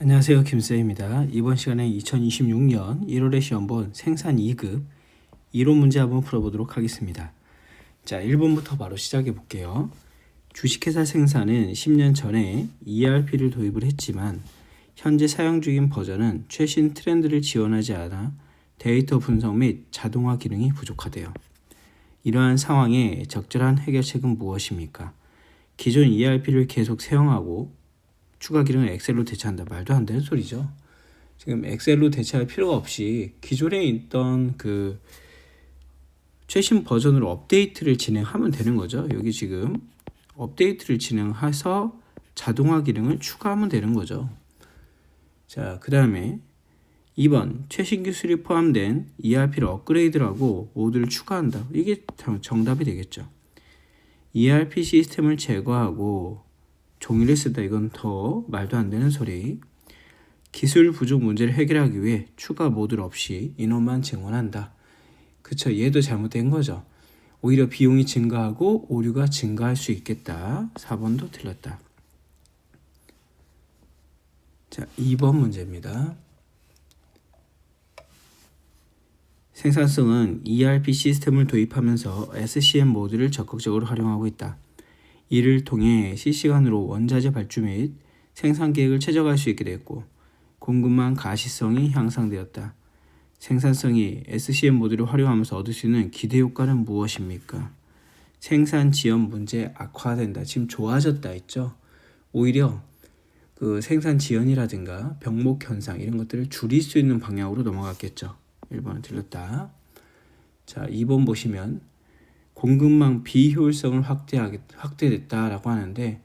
안녕하세요, 김쌤입니다. 이번 시간에 2026년 1월의 시험본 생산 2급 이론 문제 한번 풀어보도록 하겠습니다. 자, 1번부터 바로 시작해 볼게요. 주식회사 생산은 10년 전에 ERP를 도입을 했지만 현재 사용 중인 버전은 최신 트렌드를 지원하지 않아 데이터 분석 및 자동화 기능이 부족하대요. 이러한 상황에 적절한 해결책은 무엇입니까? 기존 ERP를 계속 사용하고 추가 기능을 엑셀로 대체한다. 말도 안 되는 소리죠. 지금 엑셀로 대체할 필요가 없이 기존에 있던 그 최신 버전으로 업데이트를 진행하면 되는 거죠. 여기 지금 업데이트를 진행해서 자동화 기능을 추가하면 되는 거죠. 자, 그 다음에 2번 최신 기술이 포함된 ERP를 업그레이드를 하고 모듈을 추가한다. 이게 정답이 되겠죠. ERP 시스템을 제거하고 종이를 쓰다. 이건 더 말도 안 되는 소리. 기술 부족 문제를 해결하기 위해 추가 모듈 없이 인원만 증원한다. 그쵸, 얘도 잘못된 거죠. 오히려 비용이 증가하고 오류가 증가할 수 있겠다. 4번도 틀렸다. 자, 2번 문제입니다. 생산성은 ERP 시스템을 도입하면서 SCM 모듈을 적극적으로 활용하고 있다. 이를 통해 실시간으로 원자재 발주 및 생산 계획을 최적화할 수 있게 되었고 공급망 가시성이 향상되었다. 생산성이 SCM 모듈을 활용하면서 얻을 수 있는 기대 효과는 무엇입니까? 생산 지연 문제 악화된다. 지금 좋아졌다 했죠. 오히려 그 생산 지연이라든가 병목 현상 이런 것들을 줄일 수 있는 방향으로 넘어갔겠죠. 1번은 틀렸다. 자, 2번 보시면 공급망 비효율성을 확대됐다라고 하는데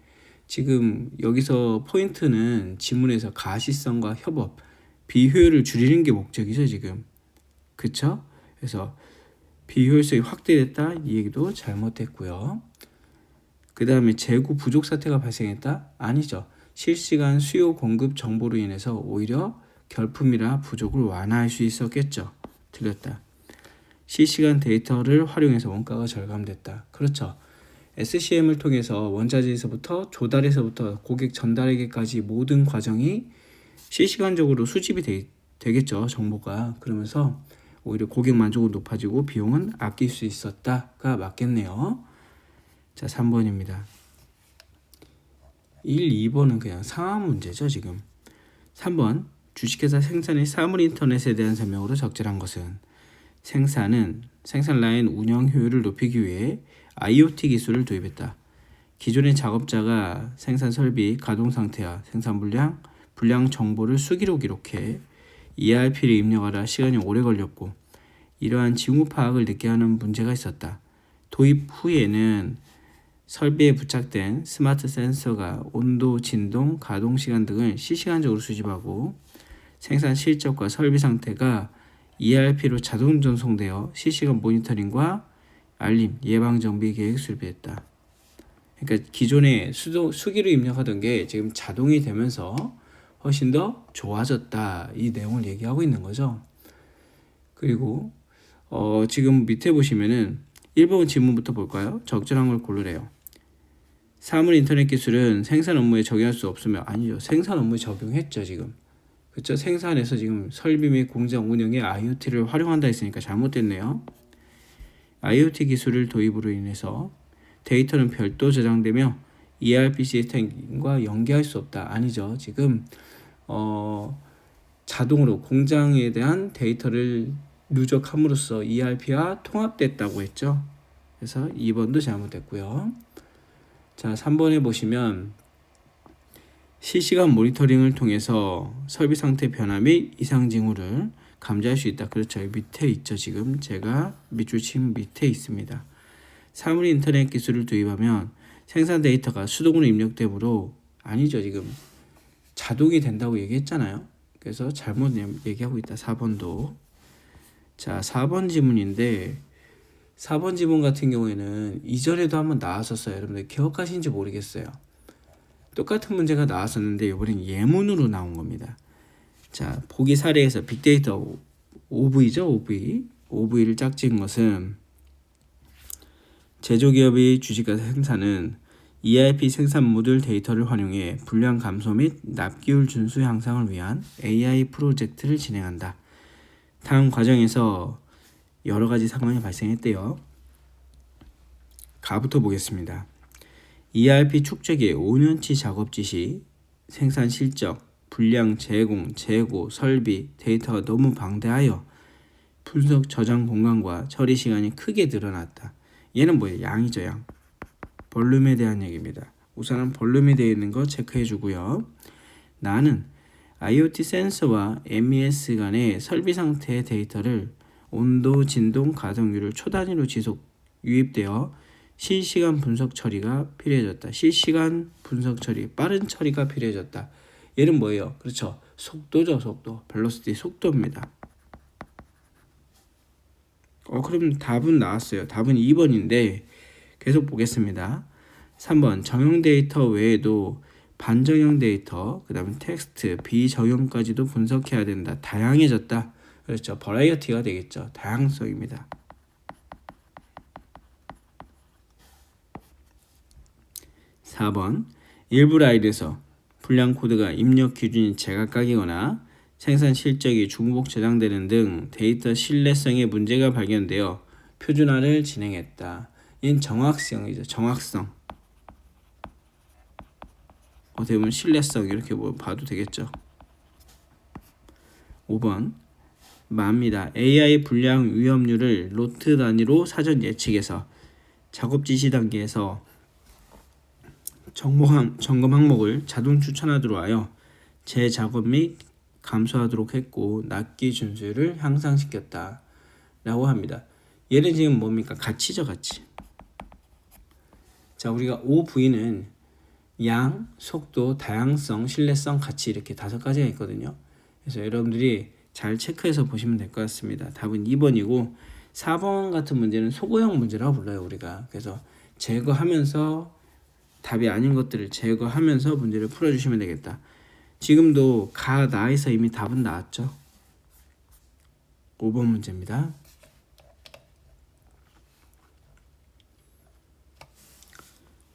지금 여기서 포인트는 지문에서 가시성과 협업, 비효율을 줄이는 게 목적이죠 지금. 그쵸? 그래서 비효율성이 확대됐다 이 얘기도 잘못됐고요. 그 다음에 재고 부족 사태가 발생했다? 아니죠. 실시간 수요 공급 정보로 인해서 오히려 결품이나 부족을 완화할 수 있었겠죠. 틀렸다. 실시간 데이터를 활용해서 원가가 절감됐다. 그렇죠. SCM을 통해서 원자재에서부터 조달에서부터 고객 전달에게까지 모든 과정이 실시간적으로 수집이 되겠죠. 정보가. 그러면서 오히려 고객 만족은 높아지고 비용은 아낄 수 있었다가 맞겠네요. 자, 3번입니다. 1, 2번은 그냥 상하 문제죠. 지금 3번 주식회사 생산의 사물 인터넷에 대한 설명으로 적절한 것은 생산 라인 운영 효율을 높이기 위해 IoT 기술을 도입했다. 기존의 작업자가 생산 설비 가동 상태와 생산 불량 정보를 수기로 기록해 ERP를 입력하라 시간이 오래 걸렸고 이러한 징후 파악을 늦게 하는 문제가 있었다. 도입 후에는 설비에 부착된 스마트 센서가 온도, 진동, 가동 시간 등을 실시간적으로 수집하고 생산 실적과 설비 상태가 ERP로 자동 전송되어 실시간 모니터링과 알림, 예방 정비 계획 수립했다. 그러니까 기존에 수기로 입력하던 게 지금 자동이 되면서 훨씬 더 좋아졌다. 이 내용을 얘기하고 있는 거죠. 그리고 지금 밑에 보시면은 1번 질문부터 볼까요? 적절한 걸 고르래요. 사물 인터넷 기술은 생산 업무에 적용할 수 없으며 아니죠. 생산 업무에 적용했죠 지금. 그렇죠? 생산에서 지금 설비 및 공장 운영에 IoT를 활용한다 했으니까 잘못됐네요. IoT 기술을 도입으로 인해서 데이터는 별도 저장되며 ERP 시스템과 연계할 수 없다. 아니죠. 지금 자동으로 공장에 대한 데이터를 누적함으로써 ERP와 통합됐다고 했죠. 그래서 2번도 잘못됐고요. 자, 3번에 보시면 실시간 모니터링을 통해서 설비 상태 변화 및 이상 징후를 감지할 수 있다. 그렇죠. 밑에 있죠. 지금 제가 밑줄 친 밑에 있습니다. 사물 인터넷 기술을 도입하면 생산 데이터가 수동으로 입력되므로 아니죠. 지금 자동이 된다고 얘기했잖아요. 그래서 잘못 얘기하고 있다. 4번도. 자, 4번 지문인데 4번 지문 같은 경우에는 이전에도 한번 나왔었어요. 여러분들 기억하시는지 모르겠어요. 똑같은 문제가 나왔었는데 이번엔 예문으로 나온 겁니다. 자, 보기 사례에서 빅데이터 OV죠. OV를 짝지은 것은 제조기업의 주식과 생산은 ERP 생산 모듈 데이터를 활용해 불량 감소 및 납기율 준수 향상을 위한 AI 프로젝트를 진행한다. 다음 과정에서 여러 가지 상황이 발생했대요. 가부터 보겠습니다. ERP 축적의 5년치 작업 지시, 생산 실적, 불량 제공, 재고, 설비, 데이터가 너무 방대하여 분석 저장 공간과 처리 시간이 크게 늘어났다. 얘는 뭐예요? 양이죠, 양. 볼륨에 대한 얘기입니다. 우선은 볼륨이 되어 있는 거 체크해 주고요. 나는 IoT 센서와 MES 간의 설비 상태의 데이터를 온도, 진동, 가동률을 초단위로 지속 유입되어 실시간 분석 처리가 필요해졌다. 실시간 분석 처리, 빠른 처리가 필요해졌다. 얘는 뭐예요? 그렇죠. 속도죠, 속도. 벨로시티 속도입니다. 그럼 답은 나왔어요. 답은 2번인데 계속 보겠습니다. 3번 정형 데이터 외에도 반정형 데이터, 그 다음에 텍스트, 비정형까지도 분석해야 된다. 다양해졌다. 그렇죠. 버라이어티가 되겠죠. 다양성입니다. 4번 일부 라인에서 불량 코드가 입력 기준이 제각각이거나 생산 실적이 중복 저장되는 등 데이터 신뢰성에 문제가 발견되어 표준화를 진행했다. 이는 정확성이죠. 정확성. 어떻게 보면 신뢰성 이렇게 봐도 되겠죠. 5번 맙니다. AI 불량 위험률을 로트 단위로 사전 예측해서 작업 지시 단계에서 점검 항목을 자동 추천하도록 하여 재작업 및 감소하도록 했고 납기 준수율을 향상시켰다 라고 합니다. 얘는 지금 뭡니까? 가치죠, 가치. 자, 우리가 OV는 양, 속도, 다양성, 신뢰성, 가치 이렇게 5가지가 있거든요. 그래서 여러분들이 잘 체크해서 보시면 될 것 같습니다. 답은 2번이고 4번 같은 문제는 소고형 문제라고 불러요, 우리가. 그래서 제거하면서 답이 아닌 것들을 제거하면서 문제를 풀어주시면 되겠다. 지금도 가, 나에서 이미 답은 나왔죠. 5번 문제입니다.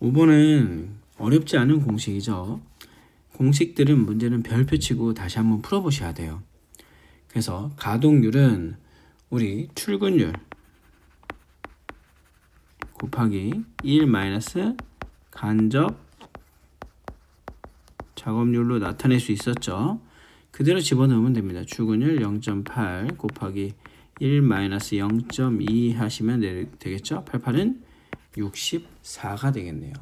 5번은 어렵지 않은 공식이죠. 공식들은 문제는 별표 치고 다시 한번 풀어보셔야 돼요. 그래서 가동률은 우리 출근율 곱하기 1 마이너스 간접 작업률로 나타낼 수 있었죠. 그대로 집어넣으면 됩니다. 출근율 0.8 곱하기 1 마이너스 0.2 하시면 되겠죠. 88은 64가 되겠네요.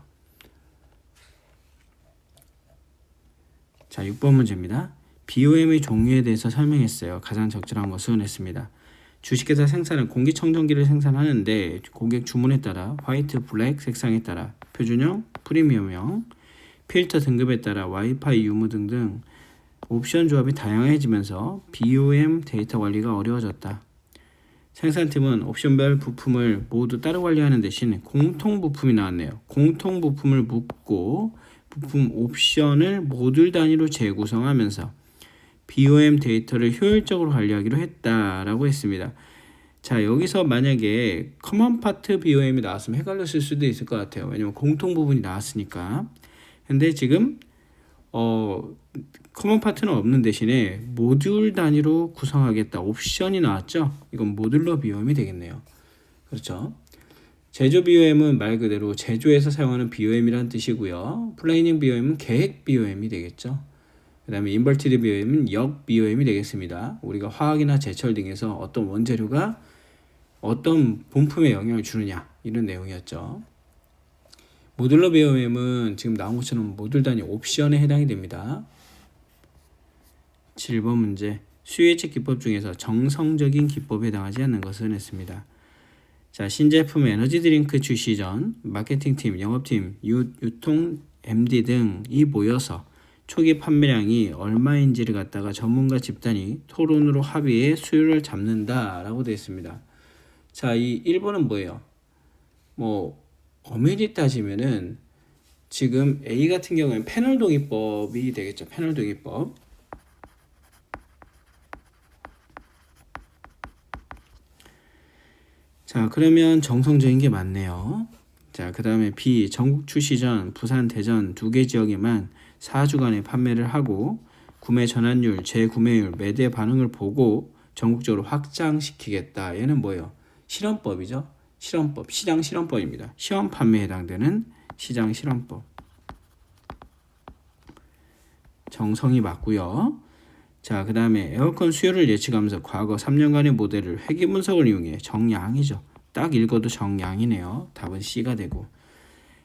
자, 6번 문제입니다. BOM의 종류에 대해서 설명했어요. 가장 적절한 것은 했습니다. 주식회사 생산은 공기청정기를 생산하는데 고객 주문에 따라 화이트, 블랙 색상에 따라 표준형, 프리미엄형, 필터 등급에 따라 와이파이 유무 등등 옵션 조합이 다양해지면서 BOM 데이터 관리가 어려워졌다. 생산팀은 옵션별 부품을 모두 따로 관리하는 대신 공통 부품이 나왔네요. 공통 부품을 묶고 부품 옵션을 모듈 단위로 재구성하면서 BOM 데이터를 효율적으로 관리하기로 했다라고 했습니다. 자, 여기서 만약에 커먼 파트 BOM이 나왔으면 헷갈렸을 수도 있을 것 같아요. 왜냐면 공통 부분이 나왔으니까. 근데 지금 커먼 파트는 없는 대신에 모듈 단위로 구성하겠다. 옵션이 나왔죠. 이건 모듈러 BOM이 되겠네요. 그렇죠. 제조 BOM은 말 그대로 제조에서 사용하는 BOM이라는 뜻이고요. 플래닝 BOM은 계획 BOM이 되겠죠. 그 다음에 인버티드 BOM은 역 BOM이 되겠습니다. 우리가 화학이나 제철 등에서 어떤 원재료가 어떤 본품에 영향을 주느냐 이런 내용이었죠. 모듈러 BOM은 지금 나온 것처럼 모듈 단위 옵션에 해당이 됩니다. 7번 문제. 수요예측 기법 중에서 정성적인 기법에 해당하지 않는 것은 했습니다. 자, 신제품 에너지 드링크 출시 전 마케팅팀, 영업팀, 유통 MD 등이 모여서 초기 판매량이 얼마인지를 갖다가 전문가 집단이 토론으로 합의해 수요를 잡는다라고 되어 있습니다. 자, 이 1번은 뭐예요? 엄밀히 따지면은 지금 A 같은 경우에는 패널 동의법이 되겠죠. 패널 동의법. 자, 그러면 정성적인 게 맞네요. 자, 그 다음에 B. 전국 출시 전 부산, 대전 2개 지역에만 4주간의 판매를 하고 구매 전환율, 재구매율, 매대 반응을 보고 전국적으로 확장시키겠다. 얘는 뭐예요? 실험법이죠. 실험법, 시장 실험법입니다. 시험 판매에 해당되는 시장 실험법. 정성이 맞고요. 자, 그 다음에 에어컨 수요를 예측하면서 과거 3년간의 모델을 회계 분석을 이용해 정량이죠. 딱 읽어도 정량이네요. 답은 C가 되고.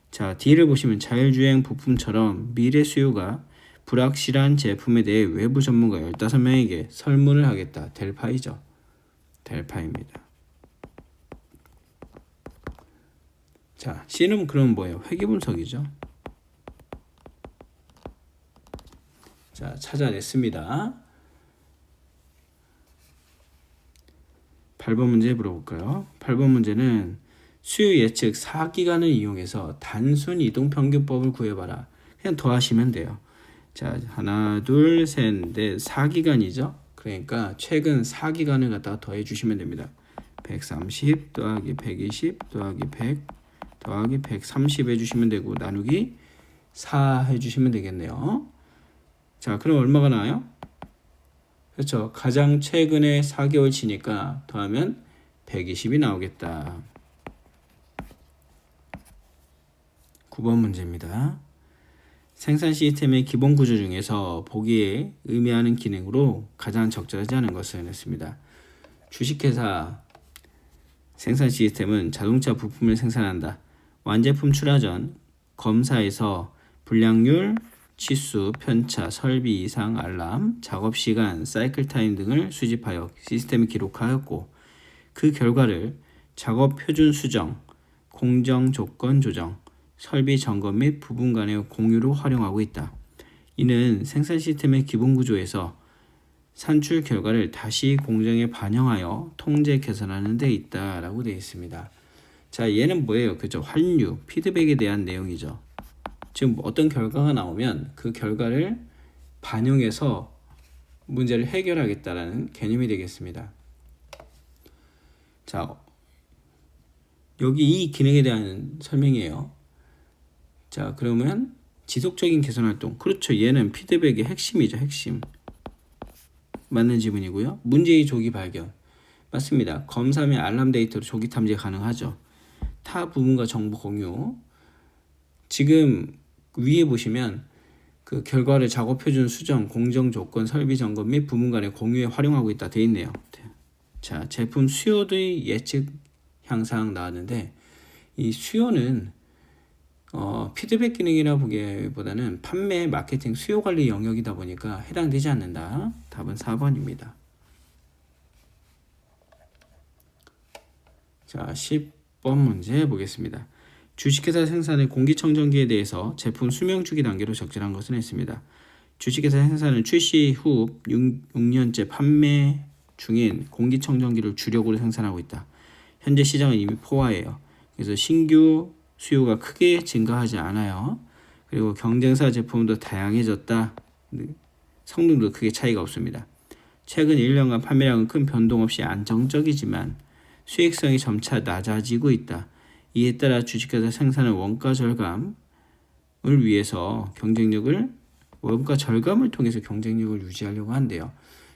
자, D를 보시면 자율주행 부품처럼 미래 수요가 불확실한 제품에 대해 외부 전문가 15명에게 설문을 하겠다. 델파이죠. 델파입니다. 자, C는 그럼 뭐예요? 회계 분석이죠. 자, 찾아냈습니다. 8번 문제 물어볼까요? 8번 문제는 수요 예측 4기간을 이용해서 단순 이동평균법을 구해봐라. 그냥 더하시면 돼요. 자, 하나, 둘, 셋, 넷, 4기간이죠. 그러니까 최근 4기간을 갖다가 더해주시면 됩니다. 130 더하기 120 더하기 100 더하기 130 해주시면 되고 나누기 4 해주시면 되겠네요. 자, 그럼 얼마가 나와요? 그렇죠. 가장 최근에 4개월 치니까 더하면 120이 나오겠다. 9번 문제입니다. 생산 시스템의 기본 구조 중에서 보기에 의미하는 기능으로 가장 적절하지 않은 것을 했습니다. 주식회사 생산 시스템은 자동차 부품을 생산한다. 완제품 출하 전 검사에서 불량률, 치수, 편차, 설비 이상, 알람, 작업시간, 사이클타임 등을 수집하여 시스템에 기록하였고 그 결과를 작업 표준 수정, 공정 조건 조정, 설비 점검 및 부분 간의 공유로 활용하고 있다. 이는 생산 시스템의 기본 구조에서 산출 결과를 다시 공정에 반영하여 통제 개선하는 데 있다라고 되어 있습니다. 자, 얘는 뭐예요? 그죠? 환류, 피드백에 대한 내용이죠. 지금 어떤 결과가 나오면 그 결과를 반영해서 문제를 해결하겠다라는 개념이 되겠습니다. 자, 여기 이 기능에 대한 설명이에요. 자, 그러면 지속적인 개선 활동. 그렇죠. 얘는 피드백의 핵심이죠. 핵심. 맞는 지문이고요. 문제의 조기 발견. 맞습니다. 검사 및 알람 데이터로 조기 탐지 가능하죠. 타 부문과 정보 공유. 지금 위에 보시면 그 결과를 작업 표준 수정, 공정 조건, 설비 점검 및 부문 간의 공유에 활용하고 있다 되어 있네요. 자, 제품 수요의 예측 향상 나왔는데 이 수요는 피드백 기능이라 보기보다는 판매, 마케팅, 수요 관리 영역이다 보니까 해당되지 않는다. 답은 4번입니다. 자, 10번 문제 보겠습니다. 주식회사 생산의 공기청정기에 대해서 제품 수명 주기 단계로 적절한 것은 했습니다. 주식회사 생산은 출시 후 6년째 판매 중인 공기청정기를 주력으로 생산하고 있다. 현재 시장은 이미 포화예요. 그래서 신규 수요가 크게 증가하지 않아요. 그리고 경쟁사 제품도 다양해졌다. 성능도 크게 차이가 없습니다. 최근 1년간 판매량은 큰 변동 없이 안정적이지만 수익성이 점차 낮아지고 있다. 이에 따라 주식회사 생산은 원가 절감을 위해서 원가 절감을 통해서 경쟁력을 유지하려고 한대요.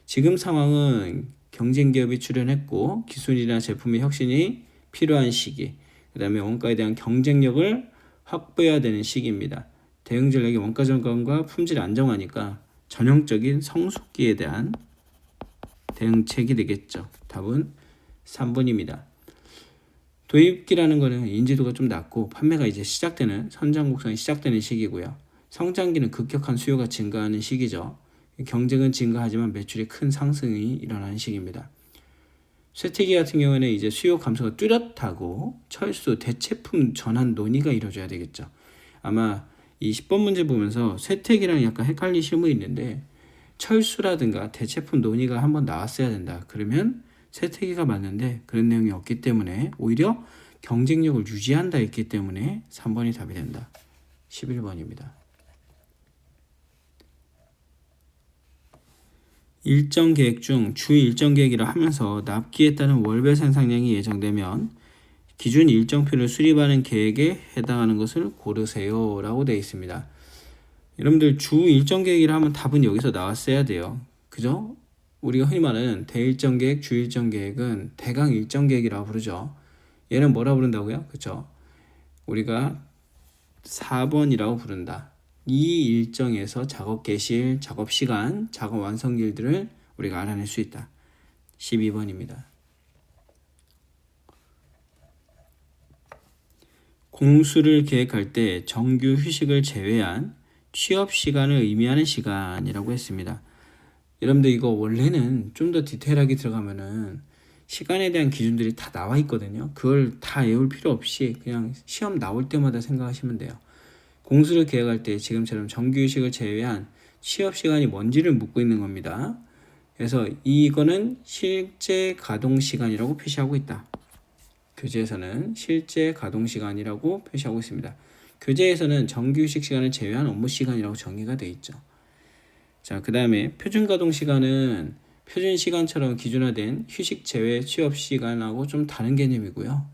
지금 상황은 경쟁 기업이 출현했고 기술이나 제품의 혁신이 필요한 시기, 그 다음에 원가에 대한 경쟁력을 확보해야 되는 시기입니다. 대응 전략이 원가 절감과 품질 안정화니까 전형적인 성숙기에 대한 대응책이 되겠죠. 답은 3번입니다. 도입기라는 거는 인지도가 좀 낮고 판매가 이제 시작되는 선장 곡선이 시작되는 시기고요. 성장기는 급격한 수요가 증가하는 시기죠. 경쟁은 증가하지만 매출이 큰 상승이 일어나는 시기입니다. 쇠퇴기 같은 경우에는 이제 수요 감소가 뚜렷하고 철수, 대체품 전환 논의가 이루어져야 되겠죠. 아마 이 10번 문제 보면서 쇠퇴기랑 약간 헷갈리시는 분이 있는데 철수라든가 대체품 논의가 한번 나왔어야 된다. 그러면 쇠퇴기가 맞는데 그런 내용이 없기 때문에 오히려 경쟁력을 유지한다 했기 때문에 3번이 답이 된다. 11번입니다. 일정 계획 중 주 일정 계획이라 하면서 납기에 따른 월별 생산량이 예정되면 기준 일정표를 수립하는 계획에 해당하는 것을 고르세요 라고 되어 있습니다. 여러분들 주 일정 계획이라 하면 답은 여기서 나왔어야 돼요. 그죠? 우리가 흔히 말하는 대일정 계획, 주 일정 계획은 대강 일정 계획이라고 부르죠. 얘는 뭐라 부른다고요? 그렇죠? 우리가 4번이라고 부른다. 이 일정에서 작업 개시일, 작업 시간, 작업 완성일들을 우리가 알아낼 수 있다. 12번입니다. 공수를 계획할 때 정규 휴식을 제외한 취업 시간을 의미하는 시간이라고 했습니다. 여러분들 이거 원래는 좀 더 디테일하게 들어가면은 시간에 대한 기준들이 다 나와 있거든요. 그걸 다 외울 필요 없이 그냥 시험 나올 때마다 생각하시면 돼요. 공수를 계획할 때 지금처럼 정규 휴식을 제외한 취업 시간이 뭔지를 묻고 있는 겁니다. 그래서 이거는 실제 가동 시간이라고 표시하고 있다. 교재에서는 실제 가동 시간이라고 표시하고 있습니다. 교재에서는 정규 휴식 시간을 제외한 업무 시간이라고 정의가 되어 있죠. 자, 그 다음에 표준 가동 시간은 표준 시간처럼 기준화된 휴식 제외 취업 시간하고 좀 다른 개념이고요.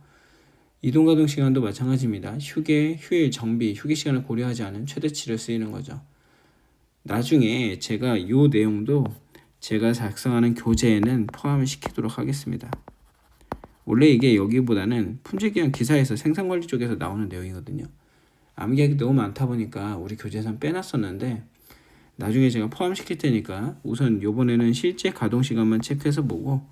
이동 가동 시간도 마찬가지입니다. 휴게, 휴일, 정비, 휴게 시간을 고려하지 않은 최대치를 쓰이는 거죠. 나중에 제가 이 내용도 제가 작성하는 교재에는 포함을 시키도록 하겠습니다. 원래 이게 여기보다는 품질기한 기사에서 생산관리 쪽에서 나오는 내용이거든요. 암기하기 너무 많다 보니까 우리 교재에선 빼놨었는데 나중에 제가 포함시킬 테니까 우선 요번에는 실제 가동시간만 체크해서 보고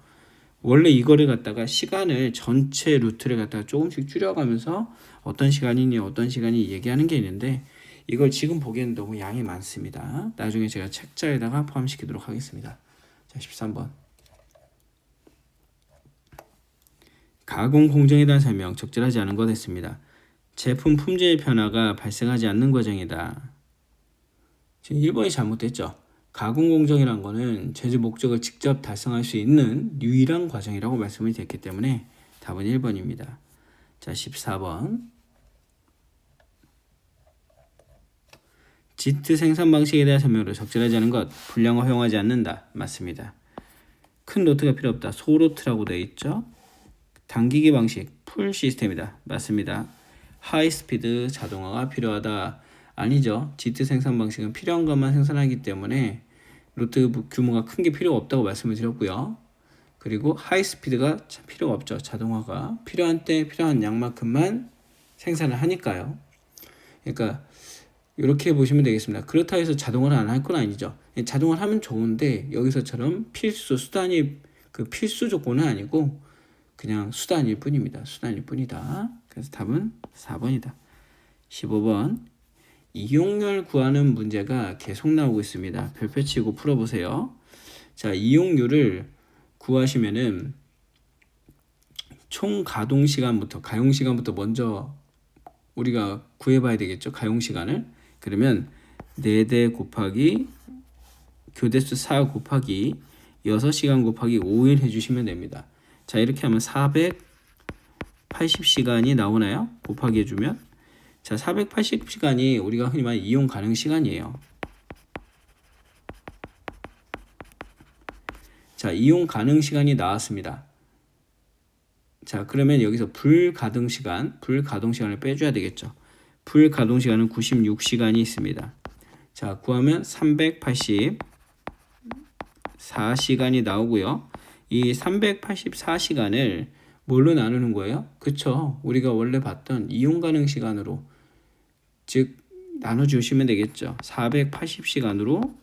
원래 이거를 갖다가 시간을 전체 루트를 갖다가 조금씩 줄여가면서 어떤 시간이니 어떤 시간이 얘기하는 게 있는데 이걸 지금 보기에는 너무 양이 많습니다. 나중에 제가 책자에다가 포함시키도록 하겠습니다. 자, 13번. 가공 공정에 대한 설명 적절하지 않은 것 했습니다. 제품 품질 변화가 발생하지 않는 과정이다. 지금 1번이 잘못됐죠. 가공 공정이란 거는 제조 목적을 직접 달성할 수 있는 유일한 과정이라고 말씀을 드렸기 때문에 답은 1번입니다. 자, 14번. 지트 생산 방식에 대한 설명으로 적절하지 않은 것, 불량화 허용하지 않는다. 맞습니다. 큰 로트가 필요 없다. 소로트라고 되어 있죠. 당기기 방식, 풀 시스템이다. 맞습니다. 하이스피드 자동화가 필요하다. 아니죠. 지트 생산 방식은 필요한 것만 생산하기 때문에 로트 규모가 큰 게 필요 없다고 말씀을 드렸고요. 그리고 하이스피드가 필요가 없죠. 자동화가 필요한 때 필요한 양만큼만 생산을 하니까요. 그러니까 이렇게 보시면 되겠습니다. 그렇다 해서 자동화를 안 할 건 아니죠. 자동화를 하면 좋은데 여기서처럼 필수 수단이 그 필수 조건은 아니고 그냥 수단일 뿐입니다. 수단일 뿐이다. 그래서 답은 4번이다. 15번. 이용률 구하는 문제가 계속 나오고 있습니다. 별표 치고 풀어보세요. 자, 이용률을 구하시면은 총 가동 시간부터 가용 시간부터 먼저 우리가 구해봐야 되겠죠. 가용 시간을. 그러면 4대 곱하기 교대수 4 곱하기 6시간 곱하기 5일 해주시면 됩니다. 자, 이렇게 하면 480시간이 나오나요? 곱하기 해주면 자, 480시간이 우리가 흔히 말하는 이용 가능 시간이에요. 자, 이용 가능 시간이 나왔습니다. 자, 그러면 여기서 불가동 시간을 빼줘야 되겠죠. 불가동 시간은 96시간이 있습니다. 자, 구하면 384시간이 나오고요. 이 384시간을 뭘로 나누는 거예요? 그쵸? 우리가 원래 봤던 이용 가능 시간으로 즉 나눠주시면 되겠죠. 480시간으로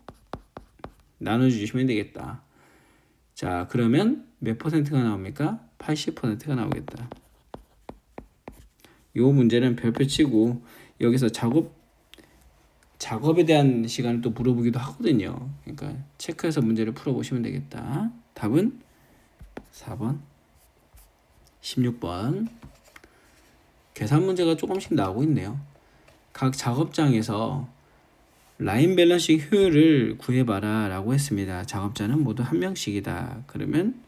나눠주시면 되겠다. 자, 그러면 몇 퍼센트가 나옵니까? 80%가 나오겠다. 이 문제는 별표 치고 여기서 작업에 대한 시간을 또 물어보기도 하거든요. 그러니까 체크해서 문제를 풀어보시면 되겠다. 답은 4번. 16번. 계산 문제가 조금씩 나오고 있네요. 각 작업장에서 라인 밸런싱 효율을 구해봐라 라고 했습니다. 작업자는 모두 한 명씩이다. 그러면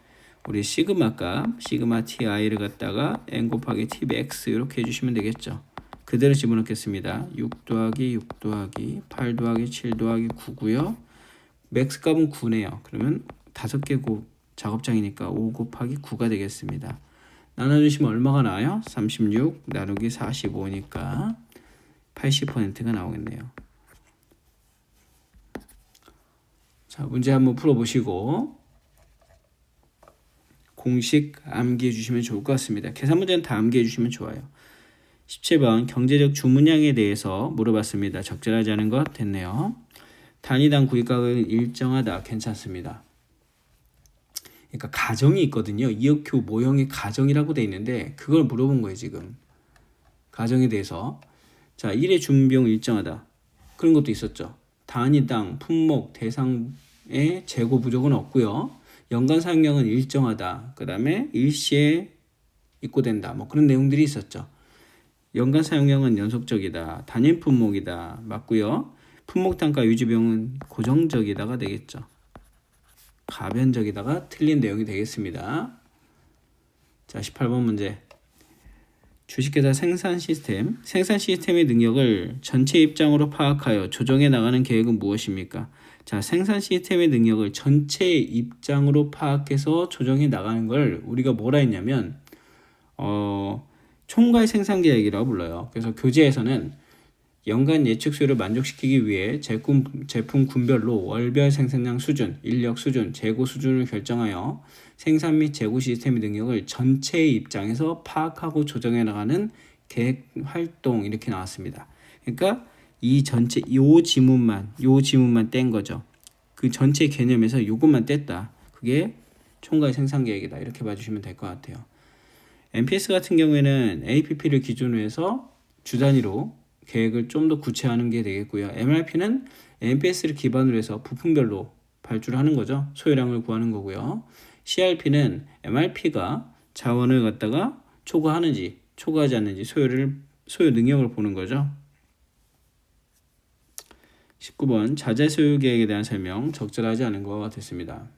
우리 시그마 값, 시그마 ti를 갖다가 n 곱하기 t max 이렇게 해주시면 되겠죠. 그대로 집어넣겠습니다. 6 더하기 6 더하기 8 더하기 7 더하기 9고요. 맥스 값은 9네요. 그러면 5개 작업장이니까 5 곱하기 9가 되겠습니다. 나눠주시면 얼마가 나와요? 36 나누기 45니까 80%가 나오겠네요. 자, 문제 한번 풀어보시고 공식 암기해 주시면 좋을 것 같습니다. 계산 문제는 다 암기해 주시면 좋아요. 17번 경제적 주문량에 대해서 물어봤습니다. 적절하지 않은 것 됐네요. 단위당 구입가격은 일정하다. 괜찮습니다. 그러니까 가정이 있거든요. 이역효 모형의 가정이라고 돼 있는데 그걸 물어본 거예요. 지금 가정에 대해서. 자, 1의 준비용 일정하다. 그런 것도 있었죠. 단위당 품목 대상의 재고 부족은 없고요. 연간 사용량은 일정하다. 그 다음에 일시에 입고된다. 뭐 그런 내용들이 있었죠. 연간 사용량은 연속적이다. 단일 품목이다. 맞고요. 품목 단가 유지 비용은 고정적이다가 되겠죠. 가변적이다가 틀린 내용이 되겠습니다. 자, 18번 문제. 주식회사 생산 시스템의 능력을 전체 입장으로 파악하여 조정해 나가는 계획은 무엇입니까? 자, 생산 시스템의 능력을 전체 입장으로 파악해서 조정해 나가는 걸 우리가 뭐라 했냐면 총괄 생산 계획이라고 불러요. 그래서 교재에서는 연간 예측 수요를 만족시키기 위해 제품 군별로 월별 생산량 수준, 인력 수준, 재고 수준을 결정하여 생산 및 재고 시스템의 능력을 전체의 입장에서 파악하고 조정해 나가는 계획 활동 이렇게 나왔습니다. 그러니까 이 전체 요 지문만 뗀 거죠. 그 전체 개념에서 요것만 뗐다. 그게 총괄 생산 계획이다. 이렇게 봐주시면 될 것 같아요. MPS 같은 경우에는 APP를 기준으로 해서 주 단위로 계획을 좀 더 구체화하는 게 되겠고요. MRP는 MPS를 기반으로 해서 부품별로 발주를 하는 거죠. 소요량을 구하는 거고요. CRP는 MRP가 자원을 갖다가 초과하는지 초과하지 않는지 소요 능력을 보는 거죠. 19번 자재 소요 계획에 대한 설명 적절하지 않은 것 같았습니다.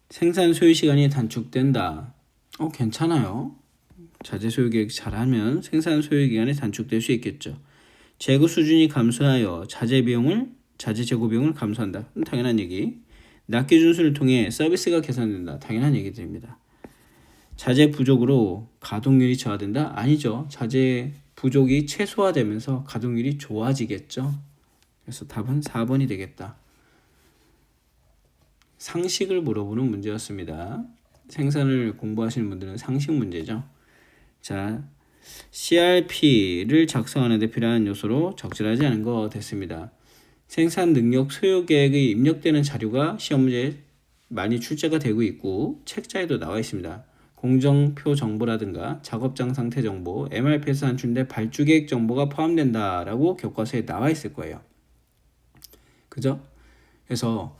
생산 소요 시간이 단축된다. 괜찮아요. 자재 소요 계획 잘하면 생산 소요 기간이 단축될 수 있겠죠. 재고 수준이 감소하여 자재 재고 비용을 감소한다. 당연한 얘기. 납기 준수를 통해 서비스가 개선된다. 당연한 얘기들입니다. 자재 부족으로 가동률이 저하된다? 아니죠. 자재 부족이 최소화되면서 가동률이 좋아지겠죠. 그래서 답은 4번이 되겠다. 상식을 물어보는 문제였습니다. 생산을 공부하시는 분들은 상식 문제죠. 자, CRP를 작성하는 데 필요한 요소로 적절하지 않은 거 됐습니다. 생산 능력 소요 계획에 입력되는 자료가 시험 문제에 많이 출제가 되고 있고 책자에도 나와 있습니다. 공정표 정보라든가 작업장 상태 정보, MRP에서 산출된 발주 계획 정보가 포함된다라고 교과서에 나와 있을 거예요. 그죠? 그래서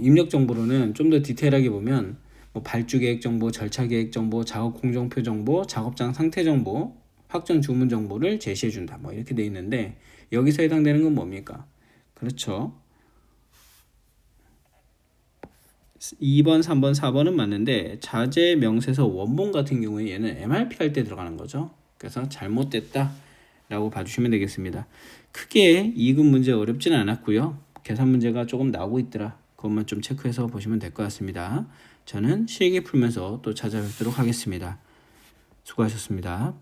입력 정보로는 좀 더 디테일하게 보면 발주 계획 정보, 절차 계획 정보, 작업 공정표 정보, 작업장 상태 정보, 확정 주문 정보를 제시해 준다. 이렇게 돼 있는데 여기서 해당되는 건 뭡니까? 그렇죠. 2번, 3번, 4번은 맞는데 자재 명세서 원본 같은 경우에 얘는 MRP 할 때 들어가는 거죠. 그래서 잘못됐다 라고 봐주시면 되겠습니다. 크게 2급 문제 어렵지는 않았고요. 계산 문제가 조금 나오고 있더라. 그것만 좀 체크해서 보시면 될 것 같습니다. 저는 실기 풀면서 또 찾아뵙도록 하겠습니다. 수고하셨습니다.